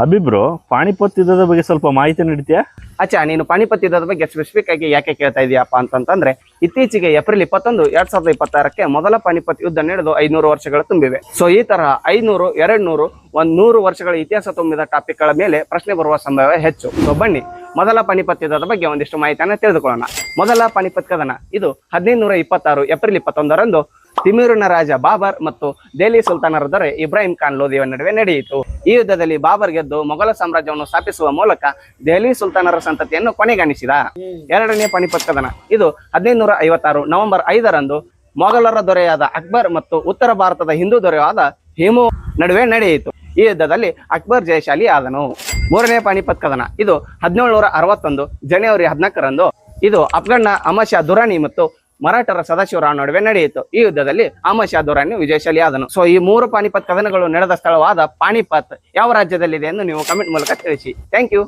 ಅಭಿಬ್ರು ಪಾಣಿಪತ್ ಯುದ್ಧದ ಬಗ್ಗೆ ಸ್ವಲ್ಪ ಮಾಹಿತಿ ನೀಡ್ತೀಯಾ? ಅಚ್ಚಾ, ನೀನು ಪಾಣಿಪತ್ ಯುದ್ಧದ ಬಗ್ಗೆ ಸ್ಪೆಸಿಫಿಕ್ ಆಗಿ ಯಾಕೆ ಕೇಳ್ತಾ ಇದೀಯಪ್ಪ ಅಂತಂದ್ರೆ, ಇತ್ತೀಚೆಗೆ ಏಪ್ರಿಲ್ 21, 2026ಕ್ಕೆ ಮೊದಲ ಪಾಣಿಪತ್ ಯುದ್ಧ ನಡೆದು 500 ವರ್ಷಗಳು ತುಂಬಿವೆ. ಸೊ ಈ ತರ 500, 200, 100 ವರ್ಷಗಳ ಇತಿಹಾಸ ತುಂಬಿದ ಟಾಪಿಕ್ ಗಳ ಮೇಲೆ ಪ್ರಶ್ನೆ ಬರುವ ಸಂಭವ ಹೆಚ್ಚು. ಸೊ ಬನ್ನಿ, ಮೊದಲ ಪಾಣಿಪತ್ ಯುದ್ಧದ ಬಗ್ಗೆ ಒಂದಿಷ್ಟು ಮಾಹಿತಿಯನ್ನು ತಿಳಿದುಕೊಳ್ಳೋಣ. ಮೊದಲ ಪಾಣಿಪತ್ ಕದನ ಇದು 1526 ಏಪ್ರಿಲ್ 21ರಂದು ತಿಮೂರಿನ ರಾಜ ಬಾಬರ್ ಮತ್ತು ದೆಹಲಿ ಸುಲ್ತಾನರ ದೊರೆ ಇಬ್ರಾಹಿಂ ಖಾನ್ ಲೋಧಿಯ ನಡುವೆ ನಡೆಯಿತು. ಈ ಯುದ್ಧದಲ್ಲಿ ಬಾಬರ್ ಗೆದ್ದು ಮೊಘಲ ಸಾಮ್ರಾಜ್ಯವನ್ನು ಸ್ಥಾಪಿಸುವ ಮೂಲಕ ದೆಹಲಿ ಸುಲ್ತಾನರ ಸಂತತಿಯನ್ನು ಕೊನೆಗಾಣಿಸಿದ. ಎರಡನೇ ಪಾಣಿಪತ್ ಕದನ ಇದು 1556 ನವೆಂಬರ್ 5ರಂದು ಮೊಘಲರ ದೊರೆಯಾದ ಅಕ್ಬರ್ ಮತ್ತು ಉತ್ತರ ಭಾರತದ ಹಿಂದೂ ದೊರೆಯಾದ ಹೇಮು ನಡುವೆ ನಡೆಯಿತು. ಈ ಯುದ್ಧದಲ್ಲಿ ಅಕ್ಬರ್ ಜಯಶಾಲಿ ಆದನು. ಮೂರನೇ ಪಾಣಿಪತ್ ಕದನ ಇದು 1761 ಜನವರಿ 14ರಂದು ಇದು ಅಫ್ಘಾನ್ನ ಅಹಮದ್ ಶಾ ದುರಾನಿ ಮತ್ತು ಮರಾಠರ ಸದಾಶಿವರಾವ್ ನಡುವೆ ನಡೆಯಿತು. ಈ ಯುದ್ಧದಲ್ಲಿ ಅಹಮದ್ ಶಾ ದುರಾನಿ ವಿಜಯಶಾಲಿ ಆದನು. ಸೊ ಈ 3 ಪಾಣಿಪತ್ ಕದನಗಳು ನಡೆದ ಸ್ಥಳವಾದ ಪಾಣಿಪತ್ ಯಾವ ರಾಜ್ಯದಲ್ಲಿದೆ ಎಂದು ನೀವು ಕಮೆಂಟ್ ಮೂಲಕ ತಿಳಿಸಿ. Thank you.